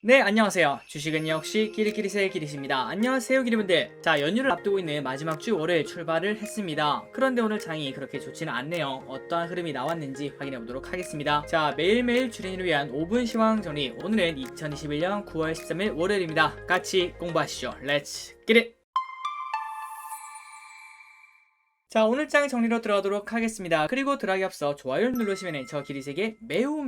네, 안녕하세요. 주식은 역시 끼리끼리새의 끼리씨입니다. 안녕하세요, 끼리분들. 자, 연휴를 앞두고 있는 마지막 주 월요일 출발을 했습니다. 그런데 오늘 장이 그렇게 좋지는 않네요. 어떠한 흐름이 나왔는지 확인해 보도록 하겠습니다. 자, 매일매일 주린이를 위한 5분 시황 정리. 오늘은 2021년 9월 13일 월요일입니다. 같이 공부하시죠. 렛츠 끼리! 자, 오늘 장 정리로 들어가도록 하겠습니다. 그리고 들어가기 앞서 좋아요를 누르시면 저 길이세계 매우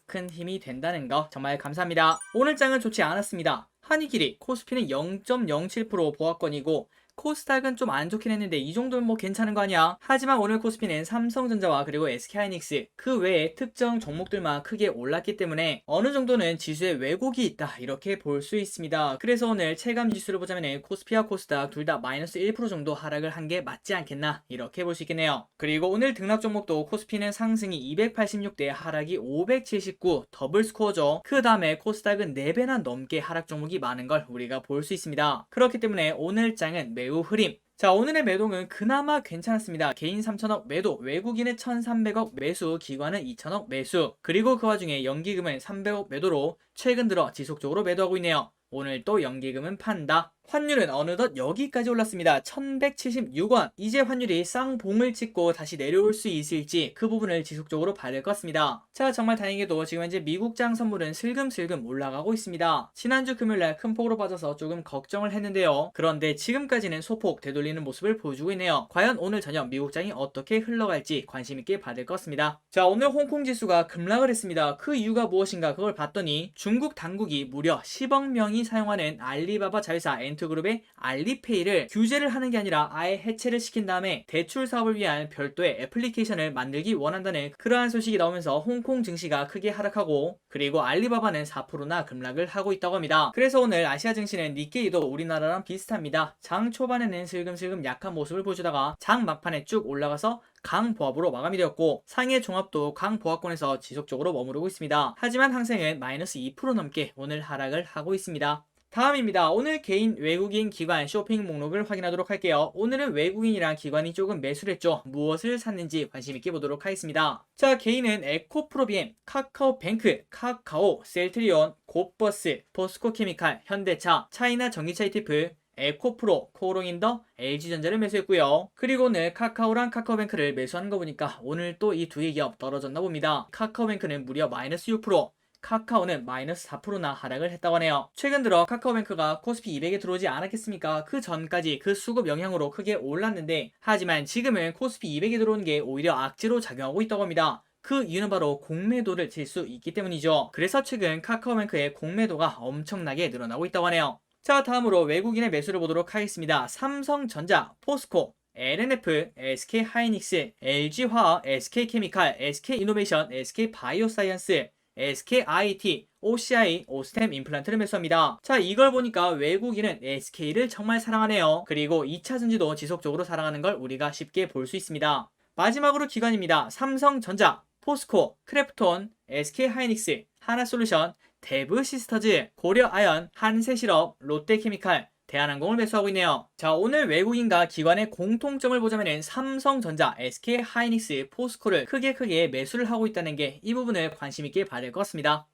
큰 힘이 된다는 거 정말 감사합니다. 오늘 장은 좋지 않았습니다. 한이길이 코스피는 0.07% 보합권이고 코스닥은 좀 안 좋긴 했는데 이 정도면 뭐 괜찮은 거 아니야? 하지만 오늘 코스피는 삼성전자와 그리고 SK하이닉스 그 외에 특정 종목들만 크게 올랐기 때문에 어느 정도는 지수에 왜곡이 있다 이렇게 볼 수 있습니다. 그래서 오늘 체감 지수를 보자면 코스피와 코스닥 둘 다 마이너스 1% 정도 하락을 한 게 맞지 않겠나 이렇게 볼 수 있겠네요. 그리고 오늘 등락 종목도 코스피는 상승이 286대 하락이 579 더블 스코어죠. 그 다음에 코스닥은 4배나 넘게 하락 종목이 많은 걸 우리가 볼 수 있습니다. 그렇기 때문에 오늘 장은 매우 흐림. 자, 오늘의 매도는 그나마 괜찮았습니다. 개인 3천억 매도, 외국인의 1,300억 매수, 기관은 2천억 매수. 그리고 그 와중에 연기금은 300억 매도로 최근 들어 지속적으로 매도하고 있네요. 오늘 또 연기금은 판다. 환율은 어느덧 여기까지 올랐습니다. 1176원. 이제 환율이 쌍봉을 찍고 다시 내려올 수 있을지 그 부분을 지속적으로 봐야 될 것 같습니다. 자, 정말 다행히도 지금 현재 미국장 선물은 슬금슬금 올라가고 있습니다. 지난주 금요일날 큰 폭으로 빠져서 조금 걱정을 했는데요. 그런데 지금까지는 소폭 되돌리는 모습을 보여주고 있네요. 과연 오늘 저녁 미국장이 어떻게 흘러갈지 관심있게 봐야 될 것 같습니다. 자, 오늘 홍콩 지수가 급락을 했습니다. 그 이유가 무엇인가 그걸 봤더니 중국 당국이 무려 10억 명이 사용하는 알리바바 자회사 엔트그룹의 알리페이를 규제를 하는 게 아니라 아예 해체를 시킨 다음에 대출 사업을 위한 별도의 애플리케이션을 만들기 원한다는 그러한 소식이 나오면서 홍콩 증시가 크게 하락하고 그리고 알리바바는 4%나 급락을 하고 있다고 합니다. 그래서 오늘 아시아 증시는 니케이도 우리나라랑 비슷합니다. 장 초반에는 슬금슬금 약한 모습을 보여주다가 장 막판에 쭉 올라가서 강보합으로 마감이 되었고 상해 종합도 강보합권에서 지속적으로 머무르고 있습니다. 하지만 항생은 마이너스 2% 넘게 오늘 하락을 하고 있습니다. 다음입니다. 오늘 개인 외국인 기관 쇼핑 목록을 확인하도록 할게요. 오늘은 외국인이랑 기관이 조금 매수를 했죠. 무엇을 샀는지 관심있게 보도록 하겠습니다. 자, 개인은 에코프로비엠, 카카오뱅크, 카카오, 셀트리온, 곱버스, 포스코케미칼, 현대차, 차이나 전기차 ETF, 에코프로, 코오롱인더, LG전자를 매수했고요. 그리고 오늘 카카오랑 카카오뱅크를 매수하는 거 보니까 오늘 또 이 두 개 기업 떨어졌나 봅니다. 카카오뱅크는 무려 마이너스 6%, 카카오는 마이너스 4%나 하락을 했다고 하네요. 최근 들어 카카오뱅크가 코스피 200에 들어오지 않았겠습니까? 그 전까지 그 수급 영향으로 크게 올랐는데 하지만 지금은 코스피 200에 들어오는 게 오히려 악재로 작용하고 있다고 합니다. 그 이유는 바로 공매도를 칠 수 있기 때문이죠. 그래서 최근 카카오뱅크의 공매도가 엄청나게 늘어나고 있다고 하네요. 자, 다음으로 외국인의 매수를 보도록 하겠습니다. 삼성전자, 포스코, LNF, SK하이닉스, LG화학, SK케미칼, SK이노베이션, SK바이오사이언스, SKIT, OCI, 오스템 임플란트를 매수합니다. 자, 이걸 보니까 외국인은 SK를 정말 사랑하네요. 그리고 2차전지도 지속적으로 사랑하는 걸 우리가 쉽게 볼 수 있습니다. 마지막으로 기관입니다. 삼성전자, 포스코, 크래프톤, SK하이닉스, 하나솔루션, 데브시스터즈, 고려아연, 한세실업, 롯데케미칼, 대한항공을 매수하고 있네요. 자, 오늘 외국인과 기관의 공통점을 보자면 삼성전자, SK하이닉스, 포스코를 크게 매수를 하고 있다는 게 이 부분을 관심있게 봐야 될 것 같습니다.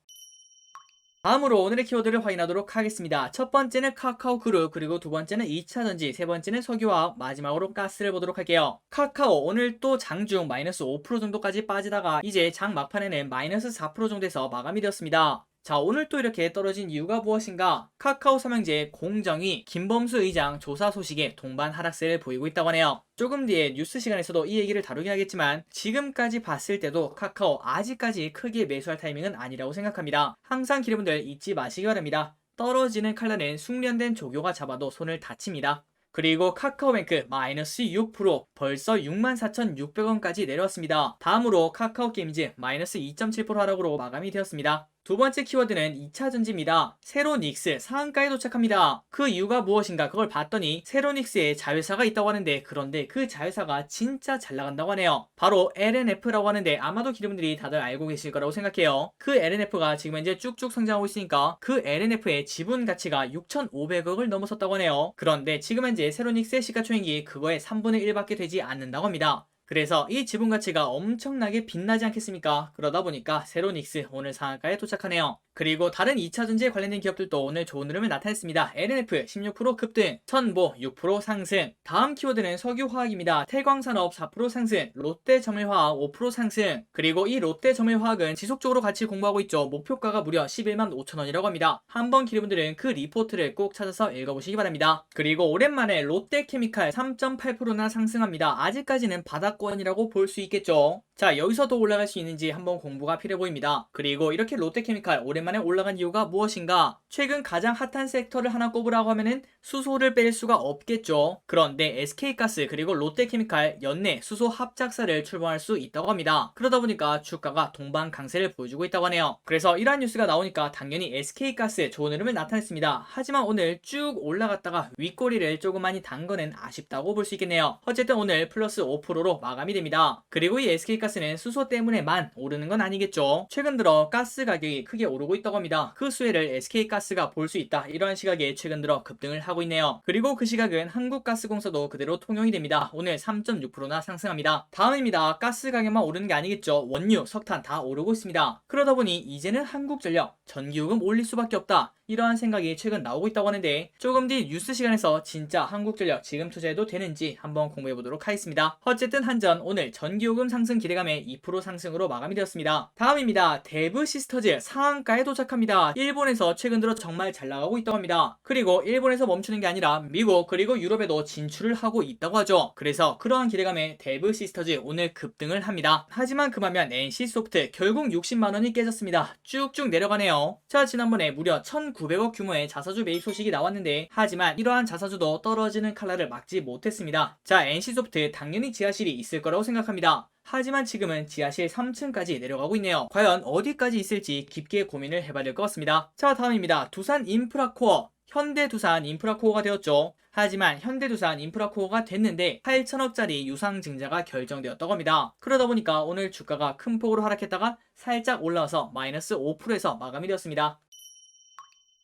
다음으로 오늘의 키워드를 확인하도록 하겠습니다. 첫 번째는 카카오그룹, 그리고 두 번째는 2차전지, 세 번째는 석유화학, 마지막으로 가스를 보도록 할게요. 카카오 오늘 또 장중 마이너스 5% 정도까지 빠지다가 이제 장 막판에는 마이너스 4% 정도에서 마감이 되었습니다. 자, 오늘 또 이렇게 떨어진 이유가 무엇인가? 카카오 삼형제 공정위 김범수 의장 조사 소식에 동반 하락세를 보이고 있다고 하네요. 조금 뒤에 뉴스 시간에서도 이 얘기를 다루긴 하겠지만 지금까지 봤을 때도 카카오 아직까지 크게 매수할 타이밍은 아니라고 생각합니다. 항상 기름분들 잊지 마시기 바랍니다. 떨어지는 칼날은 숙련된 조교가 잡아도 손을 다칩니다. 그리고 카카오뱅크 마이너스 6% 벌써 64,600원까지 내려왔습니다. 다음으로 카카오게임즈 마이너스 2.7% 하락으로 마감이 되었습니다. 두 번째 키워드는 2차전지입니다. 세로닉스 상한가에 도착합니다. 그 이유가 무엇인가 그걸 봤더니 세로닉스에 자회사가 있다고 하는데 그런데 그 자회사가 진짜 잘 나간다고 하네요. 바로 LNF라고 하는데 아마도 기름분들이 다들 알고 계실 거라고 생각해요. 그 LNF가 지금 현재 쭉쭉 성장하고 있으니까 그 LNF의 지분 가치가 6,500억을 넘어섰다고 하네요. 그런데 지금 현재 세로닉스의 시가총액이 그거의 3분의 1밖에 되지 않는다고 합니다. 그래서 이 지분 가치가 엄청나게 빛나지 않겠습니까? 그러다 보니까 세로닉스 오늘 상한가에 도착하네요. 그리고 다른 2차전지에 관련된 기업들도 오늘 좋은 흐름을 나타냈습니다. LNF 16% 급등, 천보 6% 상승. 다음 키워드는 석유화학입니다. 태광산업 4% 상승, 롯데정밀화학 5% 상승. 그리고 이 롯데정밀화학은 지속적으로 같이 공부하고 있죠. 목표가가 무려 11만 5천 원이라고 합니다. 한번 기르분들은 그 리포트를 꼭 찾아서 읽어보시기 바랍니다. 그리고 오랜만에 롯데케미칼 3.8%나 상승합니다. 아직까지는 바닥권이라고 볼 수 있겠죠. 자, 여기서도 올라갈 수 있는지 한번 공부가 필요해 보입니다. 그리고 이렇게 롯데케미칼 오랜만에 올라간 이유가 무엇인가? 최근 가장 핫한 섹터를 하나 꼽으라고 하면은 수소를 뺄 수가 없겠죠. 그런데 SK가스 그리고 롯데케미칼 연내 수소 합작사를 출범할 수 있다고 합니다. 그러다 보니까 주가가 동반 강세를 보여주고 있다고 하네요. 그래서 이러한 뉴스가 나오니까 당연히 SK가스 좋은 흐름을 나타냈습니다. 하지만 오늘 쭉 올라갔다가 윗꼬리를 조금 많이 단 거는 아쉽다고 볼 수 있겠네요. 어쨌든 오늘 플러스 5%로 마감이 됩니다. 그리고 이 SK가스는 수소 때문에만 오르는 건 아니겠죠. 최근 들어 가스 가격이 크게 오르고 있다고 합니다. 그 수혜를 SK가스가 볼 수 있다. 이러한 시각에 최근 들어 급등을 하고 있네요. 그리고 그 시각은 한국가스공사도 그대로 통용이 됩니다. 오늘 3.6%나 상승합니다. 다음입니다. 가스 가격만 오르는 게 아니겠죠. 원유, 석탄 다 오르고 있습니다. 그러다 보니 이제는 한국전력 전기요금 올릴 수밖에 없다. 이러한 생각이 최근 나오고 있다고 하는데 조금 뒤 뉴스 시간에서 진짜 한국전력 지금 투자해도 되는지 한번 공부해보도록 하겠습니다. 어쨌든 한전 오늘 전기요금 상승 기대감에 2% 상승으로 마감이 되었습니다. 다음입니다. 대브시스터즈 상한가에 도착합니다. 일본에서 최근 들어 정말 잘 나가고 있다고 합니다. 그리고 일본에서 멈추는 게 아니라 미국 그리고 유럽에도 진출을 하고 있다고 하죠. 그래서 그러한 기대감에 대브시스터즈 오늘 급등을 합니다. 하지만 그만면 NC소프트 결국 60만원이 깨졌습니다. 쭉쭉 내려가네요. 자, 지난번에 무려 1,900억 규모의 자사주 매입 소식이 나왔는데 하지만 이러한 자사주도 떨어지는 칼날을 막지 못했습니다. 자, NC소프트 당연히 지하실이 있을 거라고 생각합니다. 하지만 지금은 지하실 3층까지 내려가고 있네요. 과연 어디까지 있을지 깊게 고민을 해봐야 될 것 같습니다. 자, 다음입니다. 두산 인프라코어. 현대두산 인프라코어가 되었죠. 하지만 현대두산 인프라코어가 됐는데 8천억짜리 유상증자가 결정되었다고 합니다. 그러다 보니까 오늘 주가가 큰 폭으로 하락했다가 살짝 올라와서 마이너스 5%에서 마감이 되었습니다.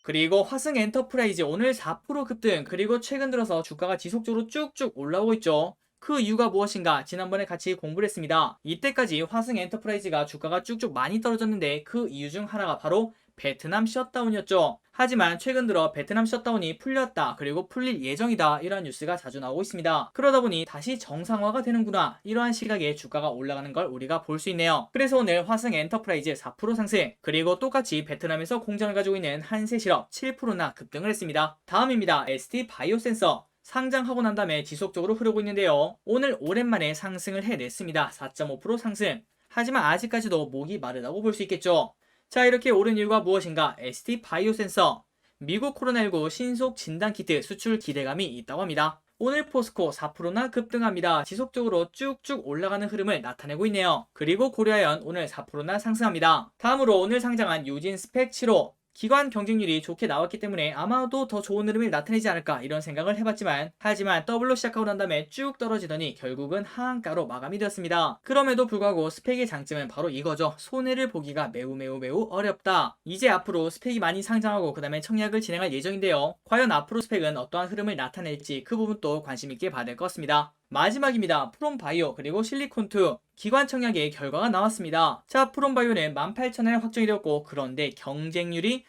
그리고 화승엔터프라이즈 오늘 4% 급등, 그리고 최근 들어서 주가가 지속적으로 쭉쭉 올라오고 있죠. 그 이유가 무엇인가 지난번에 같이 공부를 했습니다. 이때까지 화승엔터프라이즈가 주가가 쭉쭉 많이 떨어졌는데 그 이유 중 하나가 바로 베트남 셧다운이었죠. 하지만 최근 들어 베트남 셧다운이 풀렸다, 그리고 풀릴 예정이다, 이러한 뉴스가 자주 나오고 있습니다. 그러다 보니 다시 정상화가 되는구나, 이러한 시각에 주가가 올라가는 걸 우리가 볼 수 있네요. 그래서 오늘 화승엔터프라이즈 4% 상승, 그리고 똑같이 베트남에서 공장을 가지고 있는 한세실업 7%나 급등을 했습니다. 다음입니다. ST바이오센서 상장하고 난 다음에 지속적으로 흐르고 있는데요. 오늘 오랜만에 상승을 해냈습니다. 4.5% 상승. 하지만 아직까지도 목이 마르다고 볼 수 있겠죠. 자, 이렇게 오른 이유가 무엇인가? ST바이오센서 미국 코로나19 신속 진단키트 수출 기대감이 있다고 합니다. 오늘 포스코 4%나 급등합니다. 지속적으로 쭉쭉 올라가는 흐름을 나타내고 있네요. 그리고 고려아연 오늘 4%나 상승합니다. 다음으로 오늘 상장한 유진 스펙 7호 기관 경쟁률이 좋게 나왔기 때문에 아마도 더 좋은 흐름을 나타내지 않을까, 이런 생각을 해봤지만 하지만 더블로 시작하고 난 다음에 쭉 떨어지더니 결국은 하한가로 마감이 되었습니다. 그럼에도 불구하고 스펙의 장점은 바로 이거죠. 손해를 보기가 매우 어렵다. 이제 앞으로 스펙이 많이 상장하고 그 다음에 청약을 진행할 예정인데요. 과연 앞으로 스펙은 어떠한 흐름을 나타낼지 그 부분도 관심 있게 봐야 될 것 같습니다. 마지막입니다. 프롬바이오 그리고 실리콘2 기관 청약의 결과가 나왔습니다. 자, 프롬바이오는 18,000원에 확정이 되었고, 그런데 경쟁률이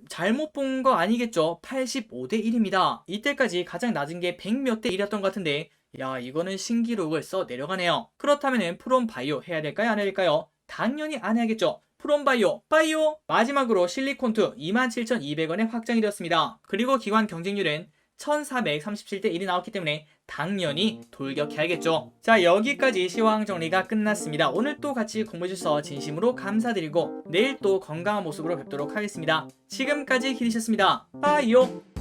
잘못 본 거 아니겠죠? 85대 1입니다. 이때까지 가장 낮은 게 100몇 대 1이었던 것 같은데, 야, 이거는 신기록을 써 내려가네요. 그렇다면 프롬바이오 해야 될까요? 안 해야 될까요? 당연히 안 해야겠죠. 프롬바이오, 바이오! 마지막으로 실리콘2 27,200원에 확정이 되었습니다. 그리고 기관 경쟁률은 1437대 1이 나왔기 때문에 당연히 돌격해야겠죠. 자, 여기까지 시황 정리가 끝났습니다. 오늘 또 같이 공부해주셔서 진심으로 감사드리고 내일 또 건강한 모습으로 뵙도록 하겠습니다. 지금까지 기리셨습니다. 빠이요!